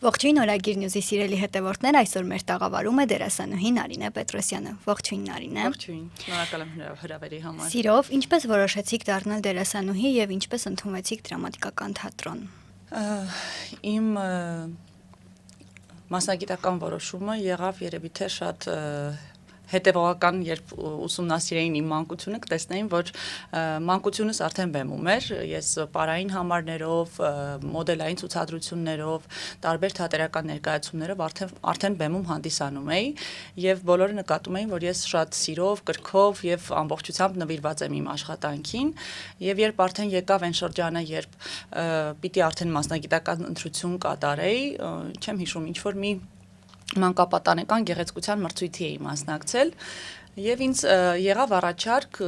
Ողջույն Օրագիր Նյուզի սիրելի հետևորդներ, այսօր մեր տաղավարում է դերասանուհի Նարինե Պետրոսյանը։ Ողջույն Նարինե։ Ողջույն։ Շնորհակալ եմ հրավերի համար։ Սիրով, ինչպես որոշեցիք դառնալ դերասանուհի եւ ինչպես ընդունվեցիք դրամատիկական թատրոն։ Իմ մասնագիտական որոշումը եղավ երևի թե շատ հետևողական, երբ ուսումնասիրեին իմ մանկությունը, կտեսնեին, որ մանկությունս արդեն բեմում էր, ես պարային համարներով, մոդելային ցուցադրություններով, տարբեր թատերական ներկայացումներով արդեն բեմում հանդիսանում էի, եւ բոլորը նկատում էին, որ ես շատ սիրով, կրքով եւ ամբողջությամբ նվիրված եմ իմ աշխատանքին, եւ երբ արդեն եկավ այն շրջանը, երբ պիտի արդեն մասնագիտական ընտրություն կատարեի, չեմ հիշում, ինչ որ մի մանկապատանեկան գեղեցկության մրցույթի էի մասնակցել եւ ինձ եղավ առաջարկ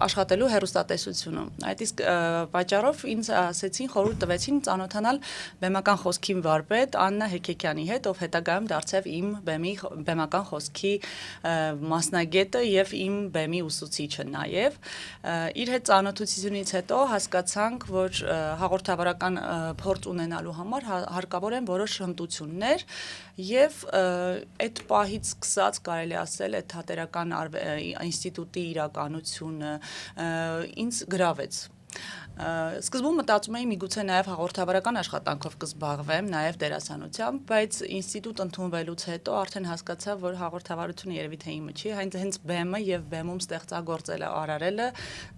աշխատելու հեռուստատեսությունում։ Այդ իսկ պատճառով ինձ ասեցին, խորհուրդ տվեցին ծանոթանալ բեմական խոսքի վարպետ Աննա Հեկեկյանի հետ, ով հետագայում դարձավ իմ բեմական խոսքի մասնագետը եւ իմ բեմի ուսուցիչը նաեւ։ Իր հետ ծանոթությունից հետո հասկացանք, որ հաղորդավարական փորձ ունենալու համար հարկավոր են որոշ հմտություններ եւ այդ պահից սկսած կարելի ասել այդ թատերական ինստիտուտի իրականությունը ինձ գրավեց։ Սկզբում մտածում էի միգուցե նաև հաղորդավարական աշխատանքով կզբաղվեմ, նաև դերասանությամբ, բայց ինստիտուտ ընդունվելուց հետո արդեն հասկացա, որ հաղորդավարությունը երևի թե իմը չի, հենց բեմը եւ բեմում ստեղծագործելը, արարելը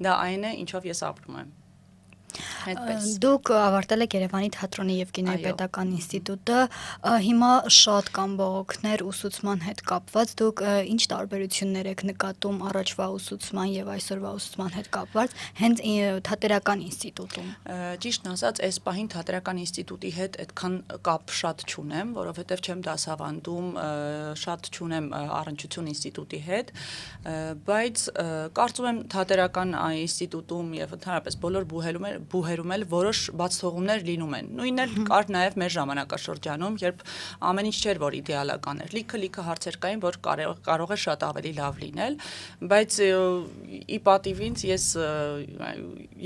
դա այն է, ինչով ես ապրում եմ։ Դուք ավարտել եք Երևանի թատրոնի եւ կինոյի պետական ինստիտուտը, հիմա շատ կան բողոքներ ուսուցման հետ կապված, դուք ինչ տարբերություններ եք նկատում առաջվա ուսուցման եւ այսօրվա ուսուցման հետ կապված հենց թատերական ինստիտուտում։ Ճիշտն ասած, այս պահին թատերական ինստիտուտի հետ այդքան կապ շատ չունեմ, որովհետեւ չեմ դասավանդում, շատ չունեմ առնչություն ինստիտուտի հետ, բայց կարծում եմ թատերական ինստիտուտում եւ ընդհանրապես բոլոր բուհերում էլ որոշ բացթողումներ լինում են։ Նույնն էլ կար նաև մեր ժամանակաշրջանում, երբ ամեն ինչ չէր, որ իդեալական էր։ Լիքը հարցեր կային, որ կարող է շատ ավելի լավ լինել, բայց ի պատիվ ինձ ես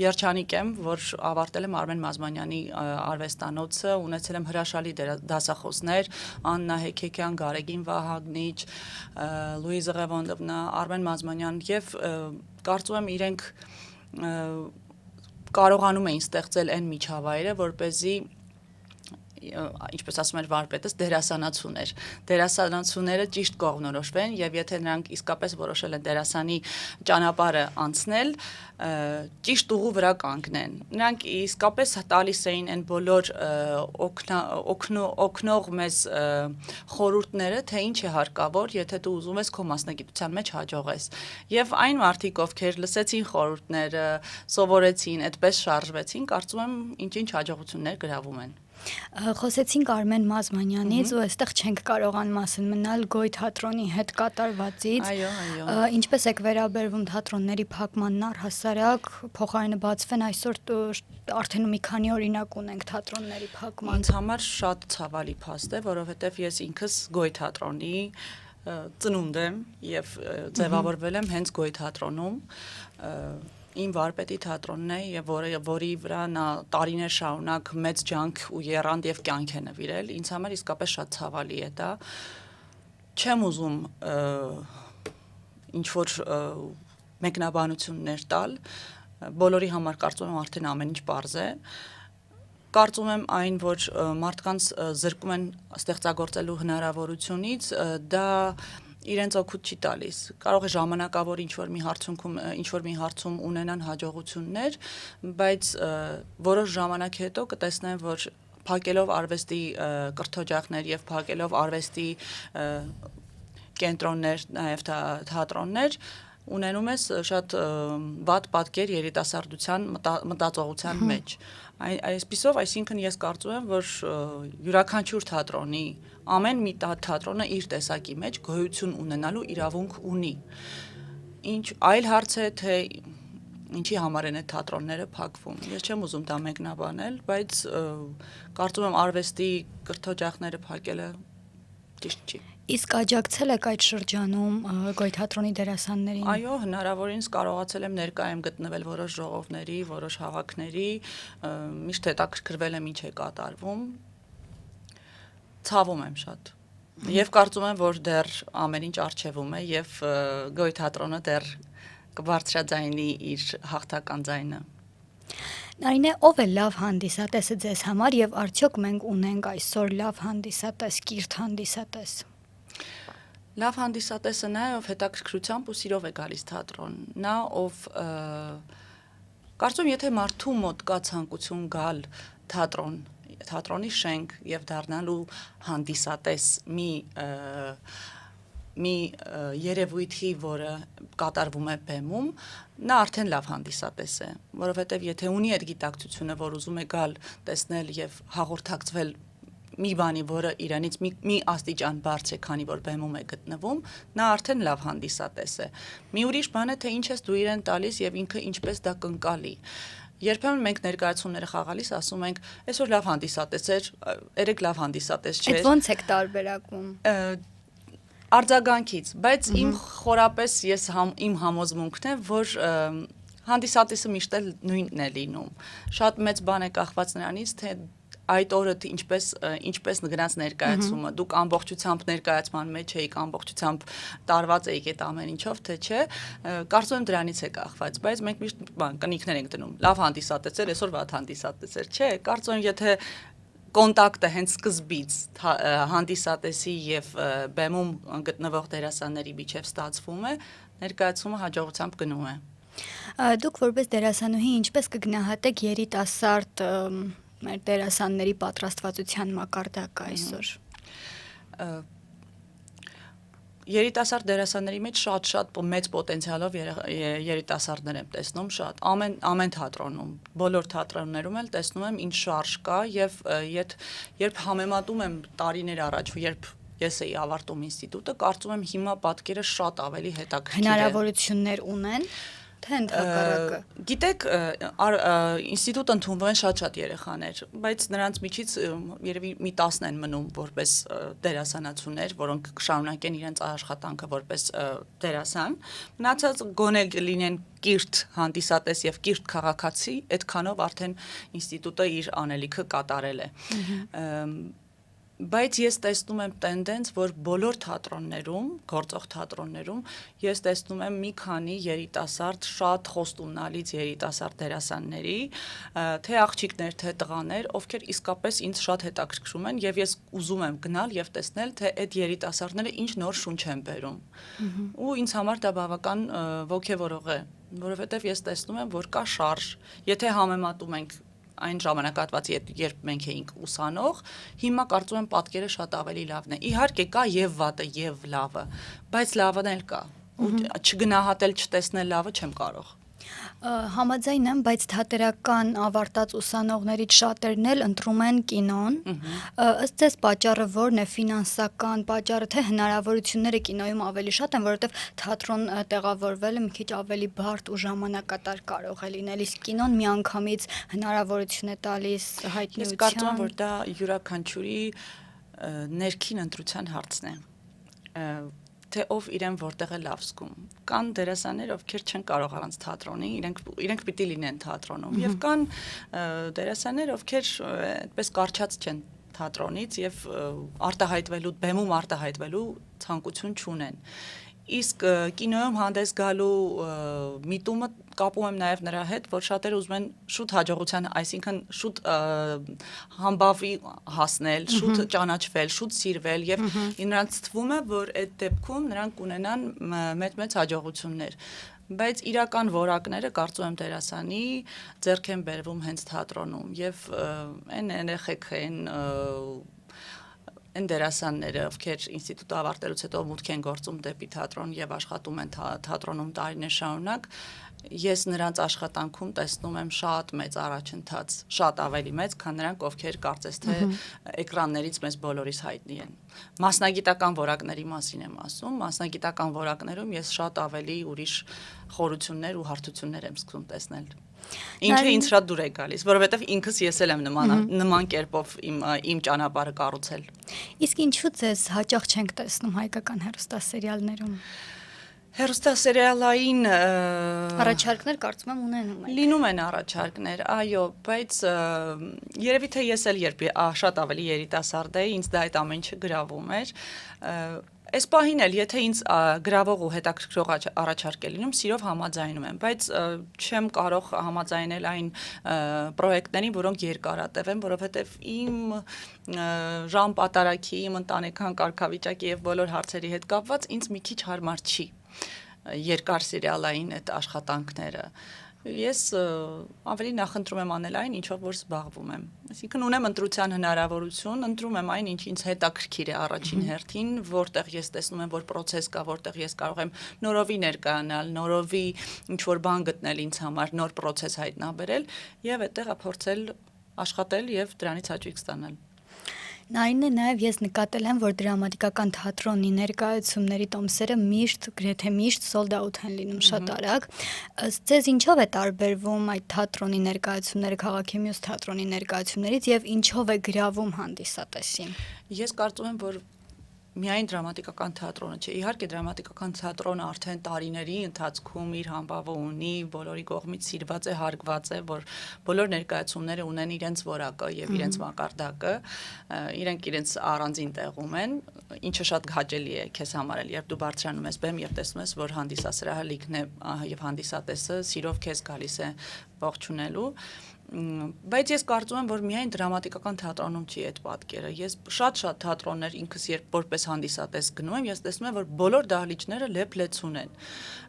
երջանիկ եմ, որ ավարտել եմ Արմեն Մազմանյանի արվեստանոցը, ունեցել եմ հրաշալի դասախոսներ, Աննա Հեկեկյան, Գարեգին Վահագնիչ, Լուիզա Ղևոնդովնա, Արմեն Մազմանյան եւ կարծում եմ իրենք կարողանում էին ստեղծել այն միջավայրը, որպեսզի ինչպես ասում էր վարպետս, դերասանացուներ։ Դերասանացուները ճիշտ կողմնորոշվեն եւ եթե նրանք իսկապես որոշել են դերասանի ճանապարհը անցնել, ճիշտ ուղու վրա կանգնեն։ Նրանք իսկապես տալիս էին այն բոլոր օգնող մեզ խորհուրդները, թե ինչ է հարկավոր, եթե դու ուզում ես քո մասնագիտության մեջ հաջողես։ Եվ այն մարդիկ, ովքեր լսեցին խորհուրդները, սովորեցին, այդպես շարժվեցին, կարծում եմ, ինչ-ինչ հաջողություններ գրավում են։ Խոսեցինք Արմեն Մազմանյանից ու այստեղ չենք կարողանում ասել մնալ Գոյ թատրոնի հետ կատարվածից։ Այո։ Ինչպես եք վերաբերվում թատրոնների փակմանն առհասարակ, փոխարենը բացվեն այսօր արդեն մի քանի օրինակ ունենք թատրոնների փակման։ Ինձ համար շատ ցավալի փաստ է, որովհետև ես ինքս Գոյ թատրոնի ծնունդ եմ եւ ձևավորվել եմ հենց Գոյ թատրոնում։ Իմ վարպետի թատրոնն է եւ որի վրա նա տարիներ շարունակ մեծ ջանք ու եռանդ եւ կյանք է նվիրել, ինձ համար իսկապես շատ ցավալի է դա։ Չեմ ուզում ինչ որ մեկնաբանություններ տալ, բոլորի համար կարծում եմ արդեն ամեն ինչ պարզ է։ Կարծում եմ այն, որ մարդկանց զրկում են ստեղծագործելու հնարավորությունից, դա իրենց օգուտ չի տալիս։ Կարող է ժամանակավոր ինչ-որ մի հարցում ունենան հաջողություններ, բայց որոշ ժամանակ հետո կտեսնեն, որ փակելով արվեստի կրթօջախներ եւ փակելով արվեստի կենտրոններ, նաեւ թատրոններ, ունենում ես շատ վատ պատկեր երիտասարդության մտածողության մեջ։ Այսպիսով, այսինքն ես կարծում եմ, որ յուրաքանչյուր թատրոնի ամեն մի թատրոնը իր տեսակի մեջ գոյություն ունենալու իրավունք ունի։ Ինչ այլ հարց է, թե ինչի համար են այդ թատրոնները փակվում։ Ես չեմ ուզում դա մեկնաբանել, բայց կարծում եմ արվեստի կրթօջախները փակելը ճիշտ չի։ Իսկ աջակցել եք այդ շրջանում Գոյ թատրոնի դերասաններին։ Այո, հնարավորինս կարողացել եմ ներկա եմ գտնվել որոշ ժողովների, որոշ հավաքների, միշտ հետաքրքրվել եմ ինչ է կատարվում։ Ցավում եմ շատ։ Եվ կարծում եմ, որ դեռ ամեն ինչ արժևում է եւ Գոյ թատրոնը դեռ կբարձրաձայնի իր հաղթական ձայնը։ Նարինե, ով է լավ հանդիսատեսը ձեզ համար եւ արդյոք մենք ունենք այսօր լավ հանդիսատես, կիրթ հանդիսատես։ Լավ հանդիսատեսը նա է, ով հետաքրքրությամբ ու սիրով է գալիս թատրոն։ Նա ով կարծում եթե մարդու մոտ կա ցանկություն գալ թատրոնի շենք եւ դառնալու հանդիսատես մի երևույթի, որը կատարվում է բեմում, նա արդեն լավ հանդիսատես է, որովհետև եթե ունի այդ գիտակցությունը, որ ուզում է գալ, տեսնել եւ հաղորդակցվել մի բանի, որը իրանից մի աստիճան բարձր է, քանի որ բեմում է գտնվում, նա արդեն լավ հանդիսատես է։ Մի ուրիշ բան է, թե ինչ ես դու իրեն տալիս եւ ինքը ինչպես դա կընկալի։ Երբեմն մենք ներկայացումները խաղալիս ասում ենք, այսօր լավ հանդիսատես էր, երեք լավ հանդիսատես չէր։ Այդ ո՞նց եք տարբերակում։ Արձագանքից, բայց իմ խորապես իմ համոզմունքն է, որ հանդիսատեսը միշտ էլ նույնն է լինում։ Շատ մեծ բան է կախված նրանից, թե այդ օրը ինչպես գնաց ներկայացումը, դուք ամբողջությամբ ներկայացման մեջ էիք, ամբողջությամբ տարված էիք այդ ամեն ինչով, թե չէ, կարծում եմ դրանից է կախված, բայց մենք միշտ կնիքներ ենք դնում, լավ հանդիսատես էր, այսօր վատ հանդիսատես էր, չէ, կարծում եմ եթե կոնտակտը հենց սկզբից հանդիսատեսի եւ բեմում գտնվող դերասանների միջև ստացվում է, ներկայացումը հաջողությամբ գնում է։ Դուք որպես դերասանուհի ինչպես կգնահատեք երիտասարդ մեր դերասանների պատրաստվածության մակարդակը այսօր։ Երիտասարդ դերասանների մեջ շատ մեծ պոտենցիալով երիտասարդներ եմ տեսնում շատ ամեն թատրոնում, բոլոր թատրոններում էլ տեսնում եմ ինչ շարժ կա եւ երբ համեմատում եմ տարիներ առաջ, երբ ես էի ավարտում ինստիտուտը, կարծում եմ հիմա պատկերը շատ ավելի հետաքրքիր է։ Հնարավորություններ ունեն, թե ընդհակառակը։ Գիտեք, ինստիտուտ ընդունվում են շատ երեխաներ, բայց նրանց միջից երևի մի 10 են մնում որպես դերասանացուներ, որոնք կշարունակեն իրենց աշխատանքը որպես դերասան։ Մնացած գոնե լինեն կիրթ հանդիսատես եւ կիրթ քաղաքացի, այդքանով արդեն ինստիտուտը իր անելիքը կատարել է։ Բայց ես տեսնում եմ տենդենց, որ բոլոր թատրոններում, գործող թատրոններում ես տեսնում եմ մի քանի երիտասարդ, շատ խոստումնալից երիտասարդ դերասանների, թե աղջիկներ, թե տղաներ, ովքեր իսկապես ինձ շատ հետաքրքրում են եւ ես ուզում եմ գնալ եւ տեսնել, թե այդ երիտասարդները ինչ նոր շունչ են բերում։ Ու ինձ համար դա բավական ոգևորող է, որովհետեւ ես տեսնում եմ, որ կա շարժ, եթե համեմատում ենք այն ժամանակահատվածի երբ մենք էինք ուսանող, հիմա կարծում եմ պատկերը շատ ավելի լավն է։ Իհարկե կա եւ վատը եւ լավը, բայց լավն էլ կա։ Ու չգնահատել, չտեսնել լավը չեմ կարող։ Համաձայն եմ, բայց թատերական ավարտած ուսանողներից շատերն էլ ընտրում են կինոն։ Ըստ ձեզ պատճառը ո՞րն է, ֆինանսական պատճառը, թե հնարավորությունները կինոյում ավելի շատ են, որովհետև թատրոն տեղավորվելը մի քիչ ավելի բարդ ու ժամանակատար կարող է լինել, իսկ կինոն միանգամից հնարավորություն է տալիս հայտնիության։ Ես կարծում եմ, որ դա յուրաքանչյուրի ներքին ընտրության հարցն է։ Թե ով իրեն որտեղ է լավ զգում։ Կան դերասաններ, ովքեր չեն կարող առանց թատրոնի, իրենք պիտի լինեն թատրոնում, եւ կան դերասաններ, ովքեր այդպես կարճած չեն թատրոնից եւ բեմում արտահայտվելու ցանկություն չունեն։ Իսկ կինոյում հանդես գալու միտումը կապում եմ նաև նրա հետ, որ շատերը ուզում են շուտ հաջողության, այսինքն շուտ համբավի հասնել, շուտ ճանաչվել, շուտ սիրվել եւ նրանց թվում է, որ այդ դեպքում նրանք կունենան մեծ հաջողություններ։ Բայց իրական որակները կարծում եմ դերասանի ձեռք են բերվում հենց թատրոնում եւ այն երեխեք այն դերասանները, ովքեր ինստիտուտը ավարտելուց հետո մուտք են գործում դեպի թատրոն եւ աշխատում են թատրոնում տարիներ շարունակ, ես նրանց աշխատանքում տեսնում եմ շատ մեծ առաջընթաց, շատ ավելի մեծ, քան նրանք, ովքեր կարծես թե էկրաններից մեզ բոլորիս հայտնի են։ Մասնագիտական որակների մասին եմ ասում, մասնագիտական որակներում ես շատ ավելի ուրիշ խորություններ ու հարթություններ եմ սկսում տեսնել։ Ինչը ինձ շատ դուր է գալիս, որովհետև ինքս ես էլ եմ նման կերպով իմ ճանապարհը կառուցել։ Իսկ ինչու՞ ձեզ հաճախ չենք տեսնում հայկական հեռուստասերիալներում։ Հերոստասերիալային առաջարկներ կարծում եմ ունենում եք։ Լինում են առաջարկներ, այո, բայց երևի թե ես էլ երբ շատ ավելի երիտասարդ էի, ինձ դա այդ ամեն ինչը գրավում էր։ Այս պահին էլ, եթե ինձ գրավող ու հետաքրքրող առաջարկ է լինում, սիրով համաձայնում եմ, բայց չեմ կարող համաձայնել այն պրոյեկտներին, որոնք երկարատև են, որովհետև իմ ժամ պատարագի, իմ ընտանեկան կարգավիճակի եւ բոլոր հարցերի հետ կապված ինձ մի քիչ հարմար չի երկար սերիալային այդ աշխատանքները։ Ես ավելի նախընտրում եմ անել այն, ինչով որ զբաղվում եմ։ Այսինքն ունեմ ընտրության հնարավորություն, ընտրում եմ այն, ինչ ինձ հետաքրքիր է առաջին հերթին, որտեղ ես տեսնում եմ, որ process կա, որտեղ ես կարող եմ նորովի ներկայանալ, նորովի ինչ-որ բան գտնել ինձ համար, նոր process հայտնաբերել եւ այդտեղ փորձել աշխատել եւ դրանից հաճույք ստանալ։ Նայինն է նաև ես նկատել եմ, որ դրամատիկական թատրոնի ներկայացումների տոմսերը միշտ, գրեթե միշտ sold out են լինում շատ արագ։ Ըստ ձեզ ինչով է տարբերվում այդ թատրոնի ներկայացումները քաղաքի մյուս թատրոնի ներկայացումներից եւ ինչով է գրավում հանդիսատեսին։ Ես կարծում եմ, որ միայն դրամատիկական թատրոնը չէ։ Իհարկե դրամատիկական թատրոնը արդեն տարիների ընթացքում իր համբավը ունի, բոլորի կողմից սիրված է, հարգված է, որ բոլոր ներկայացումները ունեն իրենց որակը եւ իրենց մակարդակը, իրենք իրենց առանձին տեղում են, ինչը շատ հաճելի է քեզ համար էլ, երբ դու բարձրանում ես բեմ եւ տեսնում ես, որ հանդիսասրահը լիքն է եւ հանդիսատեսը սիրով քեզ գալիս է ողջունելու։ Բայց ես կարծում եմ, որ միայն դրամատիկական թատրոնում չի այդ պատկերը։ Ես շատ թատրոններ ինքս երբ որպես հանդիսատես գնում եմ, ես տեսնում եմ, որ բոլոր դահլիճները լեփ-լեցուն են։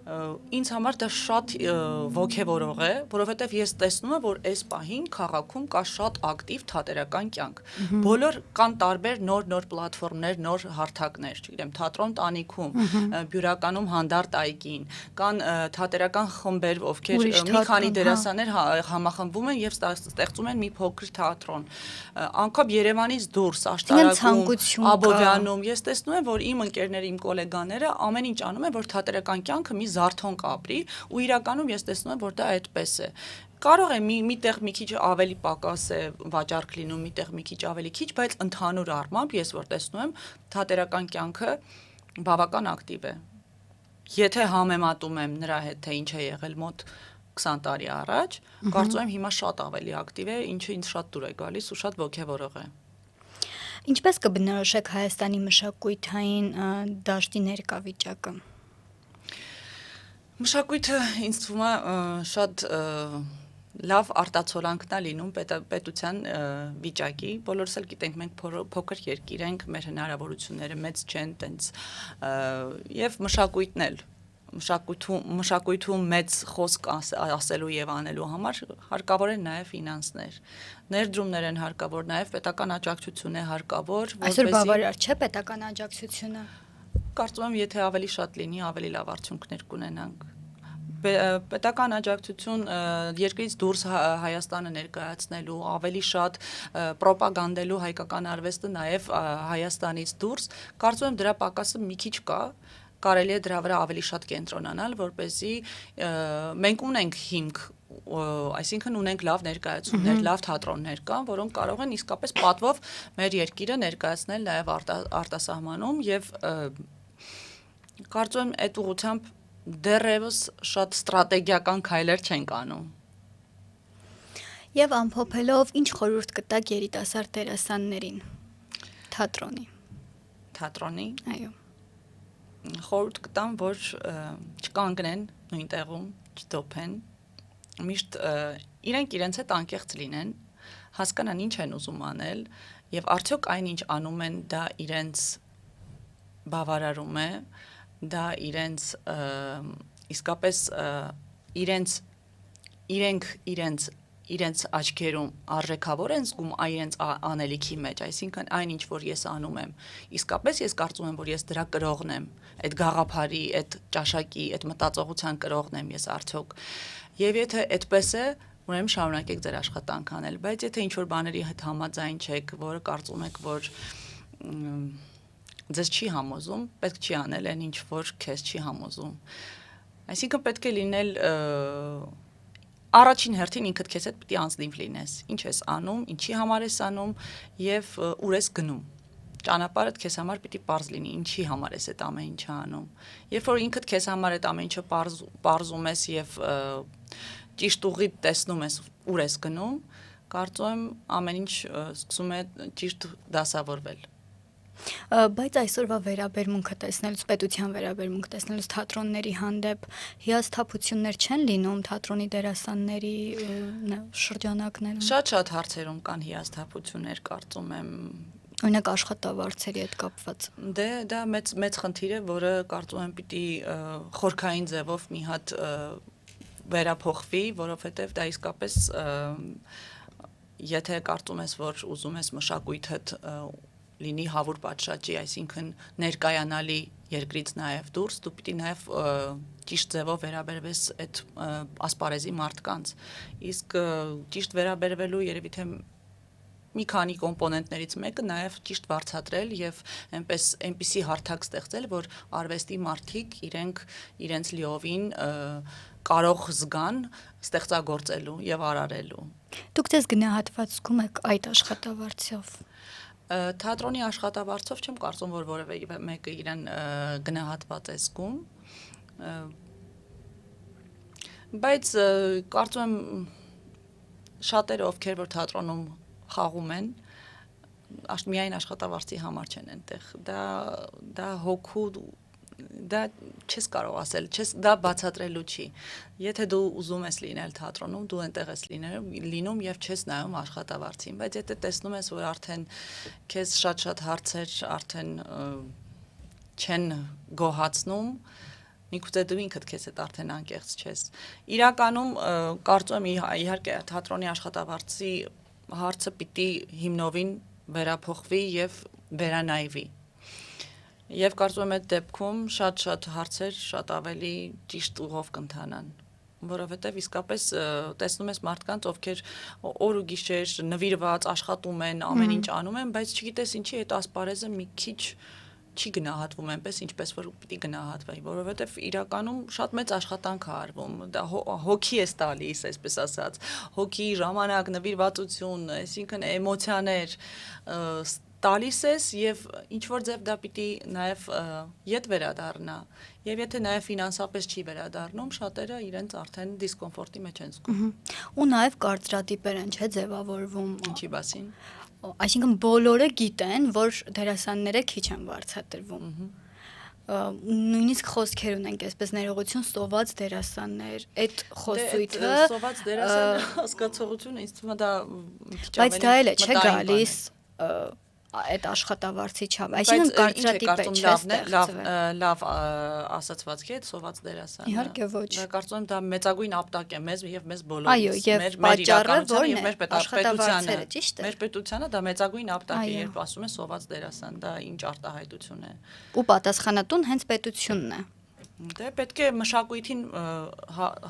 Ինձ համար դա շատ ոգևորող է, որովհետև ես տեսնում եմ, որ այս պահին քաղաքում կա շատ ակտիվ թատերական կյանք։ Բոլոր կան տարբեր նոր պլատֆորմներ, նոր հարթակներ, չգիտեմ, թատրոն տանիքում, բյուրականում հանդարտ այգին, կան թատերական խմբեր, ովքեր մի քանի դերասաններ համախմբվում են եւ ստեղծում են մի փոքր թատրոն։ Անկապ Երևանից դուրս, Աշտարակում, Աբովյանում, ես տեսնում եմ, որ իմ ընկերները, իմ գոլեգաները ամեն ինչ անում են, որ թատերական կյանքը մի զարթոնք ապրի, ու իրականում ես տեսնում եմ, որ դա այդպես է։ Կարող է միտեղ մի քիչ ավելի պակաս է վաճառք լինում, միտեղ մի քիչ ավելի քիչ, բայց ընդհանուր առմամբ ես որ տեսնում եմ, թատերական կյանքը բավական ակտիվ է։ Եթե համեմատում եմ նրա հետ, թե ինչ է եղել մոտ 20 տարի առաջ, կարծում եմ հիմա շատ ավելի ակտիվ է, ինչը ինձ շատ դուր է գալիս ու շատ ոգևորող է։ Ինչպես կբնորոշեք Հայաստանի մշակութային դաշտի ներկա վիճակը։ Մշակույթը ինձ թվում է շատ լավ արտացոլանքն է լինում պետության վիճակի, բոլորս էլ գիտենք, մենք փոքր երկիր ենք, մեր հնարավորությունները մեծ չեն, տենց եւ մշակույթն էլ մշակույթում մեծ խոսք ասելու եւ անելու համար հարկավոր են նաեւ ֆինանսներ, ներդրումներ են հարկավոր, նաեւ պետական աջակցություն է հարկավոր, Այսօր բավարար չէ պետական աջակցությունը։ Կարծում եմ, եթե ավելի շատ լինի, ավելի լավ արդյունքներ կունենանք։ Պետական աջակցություն երկրից դուրս Հայաստանը ներկայացնելու, ավելի շատ պրոպագանդելու հայկական արվեստը նաև Հայաստանից դուրս, կարծում եմ դրա պակասը մի քիչ կա, կարելի է դրա վրա ավելի շատ կենտրոնանալ, որպեսզի մենք ունենք հիմք, այսինքն ունենք լավ ներկայացումներ, լավ թատրոններ կան, որոնք կարող են իսկապես պատվով մեր երկիրը ներկայացնել նաև արտասահմանում եւ կարծում եմ այդ ուղղությամբ դեռևս շատ ստրատեգիական քայլեր չենք անում։ Եվ ամփոփելով, ինչ խորհուրդ կտաք երիտասարդ դերասաններին թատրոնի։ Թատրոնի։ Այո։ Խորհուրդ կտամ, որ չկանգնեն նույն տեղում, չդոփեն, միշտ իրենք իրենց հետ անկեղծ լինեն, հասկանան ինչ են ուզում անել եւ արդյոք այն ինչ անում են դա իրենց բավարարում է, դա իրենց իսկապես իրենց աչքերում արժեքավոր են զգում իրենց անելիքի մեջ, այսինքն այն ինչ որ ես անում եմ, իսկապես ես կարծում եմ, որ ես դրա կրողն եմ, այդ գաղափարի, այդ ճաշակի, այդ մտածողության կրողն եմ ես արդյոք։ Եվ եթե այդպես է, ուրեմն շարունակեք ձեր աշխատանք անել, բայց եթե ինչ որ բաների հետ համաձայն չեք, որը կարծում եք, որ ձեզ չի համոզում, պետք չի անել այն ինչ որ քեզ չի համոզում։ Այսինքն պետք է լինել առաջին հերթին ինքդ քեզ հետ պիտի անձնիվ լինես, ինչ ես անում, ինչի համար ես անում եւ ուր ես գնում։ ճանապարհդ քեզ համար պիտի པարզ լինի, ինչի համար ես այդ ամեն ինչը անում։ Երբ որ ինքդ քեզ համար այդ ամեն ինչը པարզում ես եւ ճիշտ ուղի տեսնում ես, ուր ես գնում, կարծում եմ ամեն ինչ սկսում է ճիշտ դասավորվել։ Բայց այսօրվա վերաբերմունքը տեսնելուց, պետության վերաբերմունքը տեսնելուց թատրոնների հանդեպ հիասթափություններ չեն լինում թատրոնի դերասանների շրջանակներում։ Շատ հարցերում կան հիասթափություններ, կարծում եմ։ Օրինակ աշխատավարձերի հետ կապված։ Դե դա մեծ խնդիր է, որը կարծում եմ պիտի խորքային ձևով մի հատ վերափոխվի, որովհետև դա իսկապես եթե կարծում ես, որ ուզում ես մշակույթդ լինի հավուր պատշաճի, այսինքն ներկայանալի երկրից նաև դուրս, դու պիտի նաև ճիշտ ձևով վերաբերվես այդ ասպարեզի մարդկանց։ Իսկ ճիշտ վերաբերվելու երևի թե մի քանի կոմպոնենտներից մեկը նաև ճիշտ վարձատրել եւ այնպիսի հարթակ ստեղծել, որ արվեստի մարդիկ իրենց լիովին կարող զգան ստեղծագործելու եւ արարելու։ Դուք դες գնահատված զգում եք այդ աշխատավարձով։ Թատրոնի աշխատավարձով չեմ կարծում, որ որևէ մեկը իրեն գնահատված է զգում, բայց կարծում եմ շատերը, ովքեր որ թատրոնում խաղում են, միայն աշխատավարձի համար չեն այնտեղ, դա հոգու, դա չես կարող ասել, դա բացատրելու չի։ Եթե դու ուզում ես լինել թատրոնում, դու այնտեղ ես լինում եւ չես նայում աշխատավարձին, բայց եթե տեսնում ես, որ արդեն քեզ շատ հարցեր արդեն չեն գոհացնում, միգուցե դու ինքդ քեզ հետ արդեն անկեղծ չես։ Իրականում կարծում եմ իհարկե թատրոնի աշխատավարձի հարցը պիտի հիմնովին վերափոխվի եւ վերանայվի։ Եվ կարծում եմ այդ դեպքում շատ հարցեր շատ ավելի ճիշտ ուղով կընթանան, որովհետև իսկապես տեսնում ես մարդկանց, ովքեր օր ու գիշեր նվիրված աշխատում են, ամեն ինչ անում են, բայց չգիտես ինչի այդ ասպարեզը մի քիչ չի գնահատվում այնպես, ինչպես որ պիտի գնահատվի, որովհետև իրականում շատ մեծ աշխատանք է արվում, դա հոգի է տալիս, այսպես ասած, հոգի, ժամանակ, նվիրվածություն, այսինքն էմոցիաներ տալիս ես եւ ինչ որ ձև դա պիտի նաեւ ետ վերադառնա եւ եթե նաեւ ֆինանսապես չի վերադառնում շատերը իրենց արդեն դիսկոմֆորտի մեջ են զգում ու նաեւ կարծրատիպեր են չէ ձևավորվում ինչի մասին այսինքն բոլորը գիտեն որ դերասանները քիչ են վարձատրվում նույնիսկ խոսքեր ունենք այսպես ներողություն սոված դերասաններ այդ խոսույթը սոված դերասան հասկացողությունը ինձ թվում է դա բայց դա էլ է չէ գալիս այդ աշխատավարձի չափ, այսինքն կարծրատիպը չէ ստեղծվել։ Լավ ասացվածքի այդ սոված դերասանը։ Իհարկե ոչ։ Դա կարծում եմ դա մեծագույն ապտակ է մեզ եւ մեզ բոլորիս։ Այո, եւ պատճառը որն է աշխատավարձերը, ճիշտ է։ Մեր պետությանը դա մեծագույն ապտակ է, երբ ասում է սոված դերասան, դա ինչ արտահայտություն է։ Ու պատասխանատուն հենց պետությունն է։ Դե պետք է մշակույթին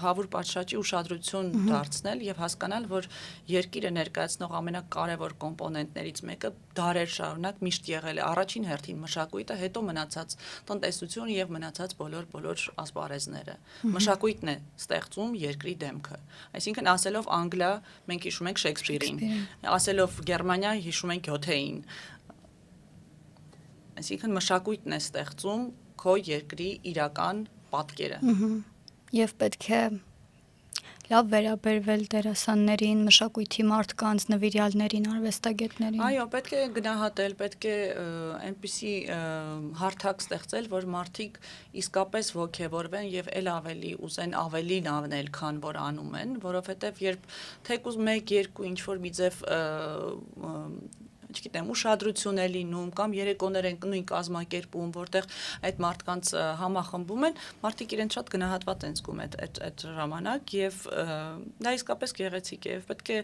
հավուր պատշաճի ուշադրություն դարձնել եւ հասկանալ, որ երկիրը ներկայացնող ամենակարևոր կոմպոնենտներից մեկը դարեր շարունակ միշտ եղել է առաջին հերթին մշակույթը, հետո մնացած տնտեսությունը եւ մնացած բոլոր ասպարեզները։ Մշակույթն է ստեղծում երկրի դեմքը։ Այսինքն ասելով Անգլիա, մենք հիշում ենք Շեքսպիրին, ասելով Գերմանիա, հիշում ենք Գյոթեին։ Այսինքն մշակույթն է ստեղծում քո երկրի իրական պատկերը։ Եվ պետք է լավ վերաբերվել դերասաններին, մշակույթի մարդկանց, նվիրյալներին, արվեստագետներին։ Այո, պետք է գնահատել, պետք է այնպիսի հարթակ ստեղծել, որ մարդիկ իսկապես ոգևորվեն եւ ել ավելի ուզեն ավելին անել, քան որ անում են, որովհետեւ երբ թեկուզ 1-2 ինչ որ մի ձև չգիտեմ, ուշադրություն է լինում կամ երեկոներ են նույն կազմակերպում, որտեղ այդ մարդկանց համախմբում են, մարդիկ իրենց շատ գնահատված են զգում այդ ժամանակ եւ դա իսկապես գեղեցիկ է եւ պետք է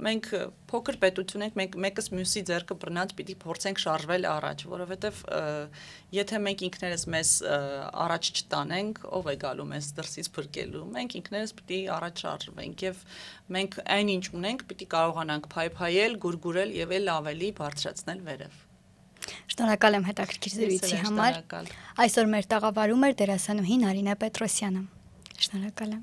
մենք փոքր պետություն ենք, մենք մեկս մյուսի ձեռքը բռնած պիտի փորձենք շարժվել առաջ, որովհետեւ եթե մենք ինքներս մեզ առաջ չտանենք, ով է գալու մեզ դրսից փրկելու, մենք ինքներս պիտի առաջ շարժվենք եւ մենք այնինչ ունենք, պիտի կարողանանք փայփայել, գուրգուրել եւ էլ ավելի բարձրացնել վերև։ Շնորհակալ եմ հետաքրքիր զրույցի համար։ Այսօր մեր տաղավարում էր դերասանուհի Նարինե Պետրոսյանը։ Շնորհակալ եմ։